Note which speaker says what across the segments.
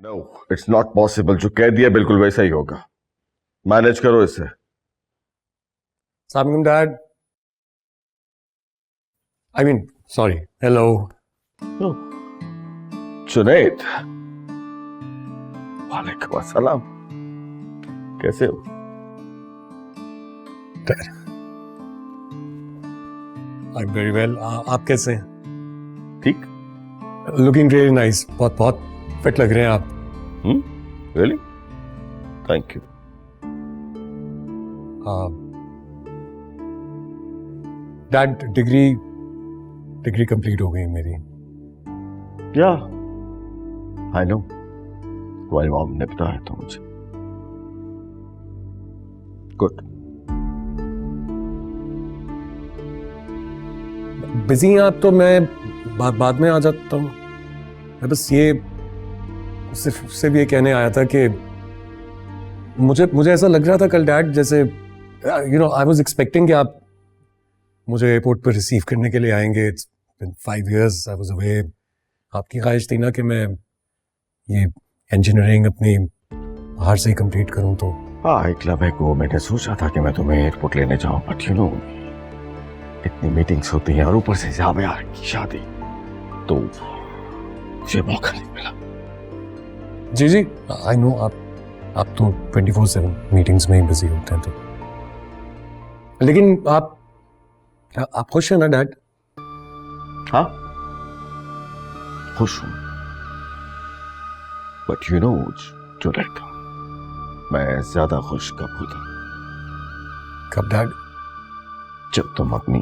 Speaker 1: No, it's not possible. जो कह दिया बिल्कुल वैसा ही होगा। मैनेज करो इसे।
Speaker 2: Assalamualaikum, Dad. I mean, sorry. Hello.
Speaker 1: Junaid, वालेकुम अस्सलाम। कैसे हो?
Speaker 2: Dad. I'm very well. आप कैसे हैं?
Speaker 1: ठीक?
Speaker 2: Looking really nice. बहुत बहुत फिट लग रहे हैं आप.
Speaker 1: Really? Thank you.
Speaker 2: Dad, degree complete हो गई मेरी.
Speaker 1: या आई नो, तुम्हारी मॉम ने बताया था मुझे। गुड।
Speaker 2: बिजी हैं आप तो मैं बाद में आ जाता हूँ. मैं बस ये सिर्फ ये कहने आया था कि मुझे ऐसा लग रहा था कल डैड, जैसे आई वाज एक्सपेक्टिंग कि आप मुझे एयरपोर्ट पर रिसीव करने के लिए आएंगे. It's been 5 years I was away. आपकी ख्वाहिश थी ना कि मैं ये इंजीनियरिंग अपनी बाहर से ही कंप्लीट करूं. तो
Speaker 1: हाँ, एक लम्हे को मैंने सोचा था कि मैं तुम्हें एयरपोर्ट लेने जाऊं, बट यू नो इतनी मीटिंग्स होती हैं और ऊपर से जावेद की शादी, तो मुझे मौका नहीं मिला.
Speaker 2: जी आई नो, आप तो 24/7 मीटिंग्स में ही बिजी होते हैं. तो लेकिन आप खुश हैं ना डैड?
Speaker 1: हाँ, खुश हूं, बट यू नो जो रहता, मैं ज्यादा खुश कब होता?
Speaker 2: कब डैड?
Speaker 1: जब तुम अपनी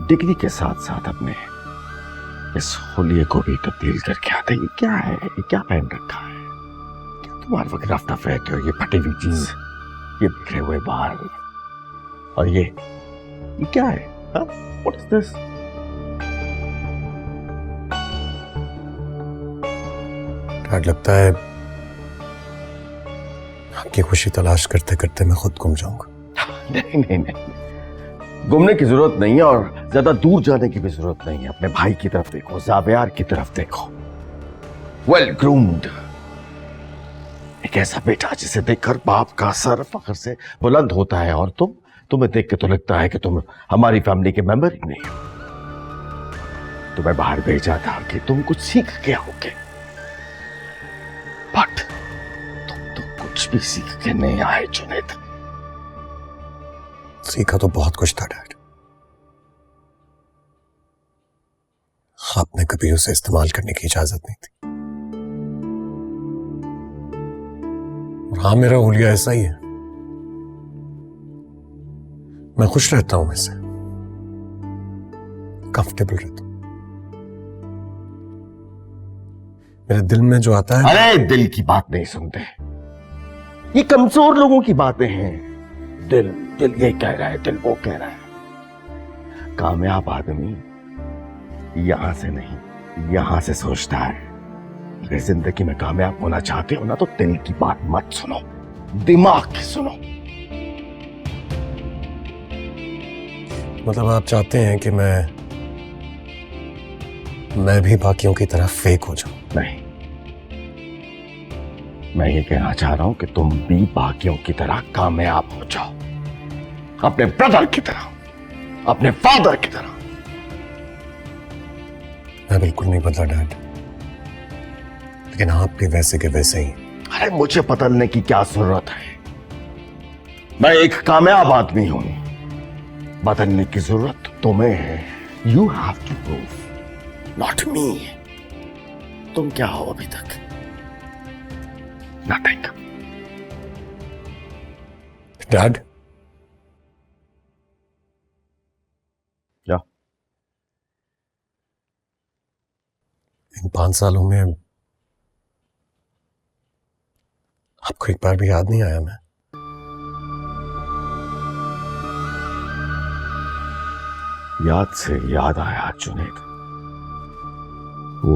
Speaker 1: डिग्री के साथ साथ अपने इस होलिये को भी तब्दील करके आते. ये क्या है? ये क्या पहन रखा है? क्या तुम हर वक्त रफ्ता फेंकते हो? ये फटी हुई चीज, ये बिखरे हुए बाल, और ये क्या है? What is this?
Speaker 2: डैड, लगता है आपकी खुशी तलाश करते करते मैं खुद गुम जाऊंगा.
Speaker 1: नहीं, घूमने की जरूरत नहीं है और ज्यादा दूर जाने की भी जरूरत नहीं है. अपने भाई की तरफ देखो, जावेद की तरफ देखो. वेल ग्रूम्ड, एक ऐसा बेटा जिसे देखकर बाप का सर फख्र से बुलंद होता है, और तुम्हें देख के तो लगता है कि तुम हमारी फैमिली के मेंबर ही नहीं हो. तुम्हें बाहर भेजा था कि तुम कुछ सीख के आओगे, बट तुम तो कुछ भी सीख के नहीं आए जुनैद.
Speaker 2: सीखा तो बहुत कुछ था डैड. आपने कभी उसे इस्तेमाल करने की इजाजत नहीं थी. और हाँ, मेरा हुलिया ऐसा ही है. मैं खुश रहता हूं, इससे कंफर्टेबल रहता हूं. मेरे दिल में जो आता है,
Speaker 1: अरे दिल की बात नहीं सुनते, ये कमजोर लोगों की बातें हैं. दिल ये कह रहा है, दिल वो कह रहा है. कामयाब आदमी यहां से नहीं, यहां से सोचता है. अगर जिंदगी में कामयाब होना चाहते हो ना, तो दिल की बात मत सुनो, दिमाग की सुनो.
Speaker 2: मतलब आप चाहते हैं कि मैं भी बाकियों की तरह फेक हो जाऊं?
Speaker 1: नहीं, मैं ये कहना चाह रहा हूं कि तुम भी बाकियों की तरह कामयाब हो जाओ, अपने ब्रदर की तरह, अपने फादर की तरह.
Speaker 2: मैं बिल्कुल नहीं बदला डैड, लेकिन आप भी वैसे के वैसे ही.
Speaker 1: अरे मुझे बदलने की क्या जरूरत है? मैं एक कामयाब आदमी हूं. बदलने की जरूरत तुम्हें है. You have to prove, not me. तुम क्या हो अभी तक? नथिंग.
Speaker 2: डैड,
Speaker 1: क्या?
Speaker 2: इन 5 सालों में आपको एक बार भी याद नहीं आया मैं?
Speaker 1: याद से याद आया जुनैद, वो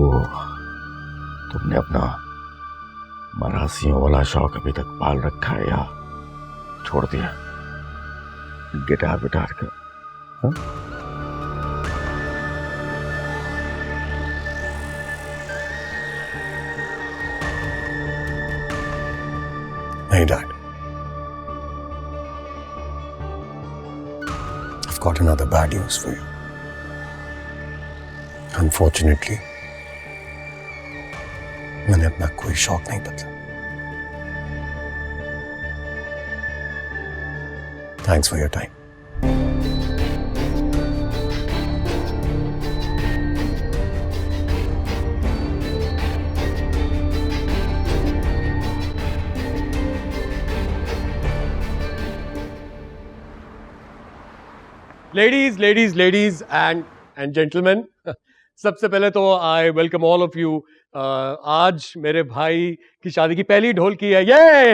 Speaker 1: तुमने अपना मरासियों वाला शौक अभी तक पाल रखा है या छोड़ दिया? गिटार का? हाँ?
Speaker 2: नहीं dad, I've got another bad news for you. Unfortunately, मैंने अपना कोई शौक नहीं बदला. Thanks for your time.
Speaker 3: Ladies and gentlemen, सबसे पहले तो I welcome all of you. आज मेरे भाई की शादी की पहली ढोल की है. ये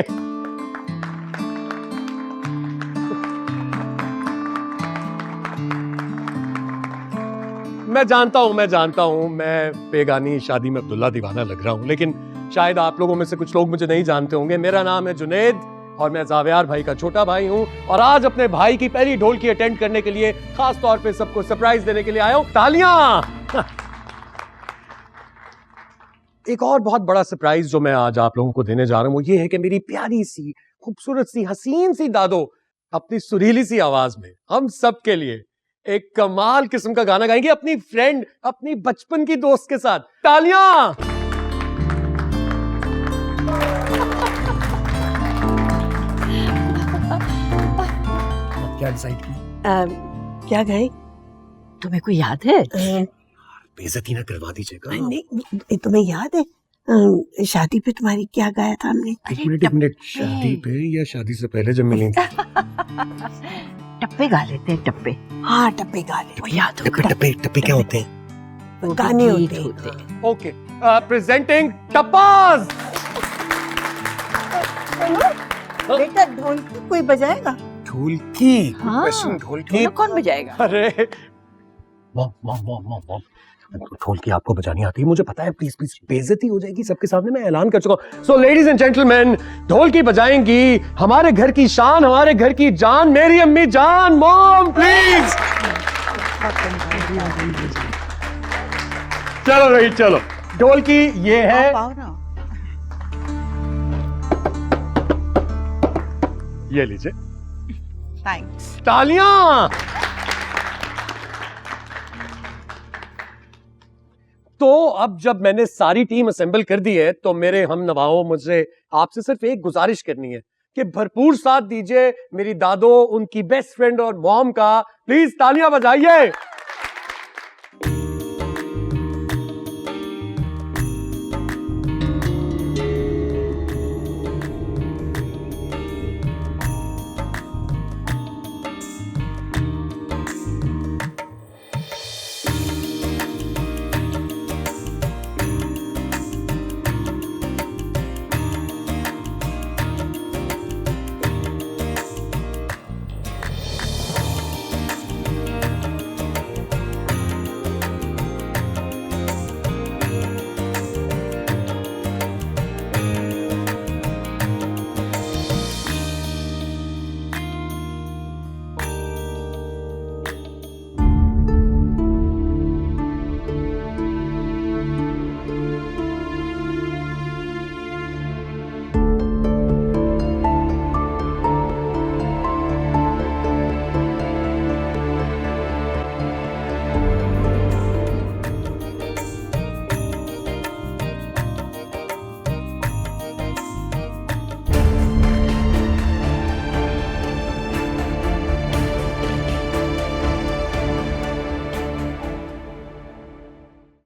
Speaker 3: मैं जानता हूं मैं बेगानी शादी में अब्दुल्ला दीवाना लग रहा हूं, लेकिन शायद आप लोगों में से कुछ लोग मुझे नहीं जानते होंगे. मेरा नाम है जुनैद और मैं जावियार भाई का छोटा भाई हूं, और आज अपने भाई की पहली ढोल की अटेंड करने के लिए खास तौर पे सबको सरप्राइज देने के लिए आया हूं. तालियां. एक और बहुत बड़ा सरप्राइज जो मैं आज आप लोगों को देने जा रहा हूं वो ये है कि मेरी प्यारी सी, खूबसूरत सी, हसीन सी दादो अपनी सुरीली सी आवाज में हम सब के लिए एक कमाल किस्म का गाना गाएंगे अपनी फ्रेंड, अपनी बचपन की दोस्त के साथ. तालियां. क्या डिसाइड किया?
Speaker 4: क्या गए? तुम्हें कोई याद है?
Speaker 2: बेइज्जती ना करवा दीजिएगा.
Speaker 4: नहीं, तुम्हें याद है शादी पे तुम्हारी क्या गाया था हमने?
Speaker 2: एक मिनट, शादी पे या शादी से पहले जब मिली थी?
Speaker 4: टप्पे गा लेते हैं, टप्पे. हाँ, टप्पे गा लेते. याद होगा.
Speaker 2: टप्पे क्या होते हैं?
Speaker 4: गाने होते हैं.
Speaker 3: Okay, presenting tappas.
Speaker 4: बेटा ढोलकी कोई बजाएगा?
Speaker 2: ढोलकी?
Speaker 4: हाँ.
Speaker 2: ढोलकी
Speaker 4: कौन बजाएगा?
Speaker 3: अरे
Speaker 2: मॉम, ढोलकी आपको बजानी आती है, मुझे पता है. प्लीज बेइज्जती हो जाएगी सबके सामने, मैं ऐलान कर चुका हूं. सो लेडीज एंड जेंटलमैन, ढोलकी बजाएंगी हमारे घर की शान, हमारे घर की जान, मेरी अम्मी जान. Mom please. चलो रही, चलो. ढोलकी ये है. ये लीजिए.
Speaker 4: थैंक्स.
Speaker 3: तालियां. तो अब जब मैंने सारी टीम असेंबल कर दी है तो मेरे हम नवाओं, मुझे आपसे सिर्फ एक गुजारिश करनी है कि भरपूर साथ दीजिए मेरी दादो, उनकी बेस्ट फ्रेंड और मॉम का. प्लीज तालियां बजाइए.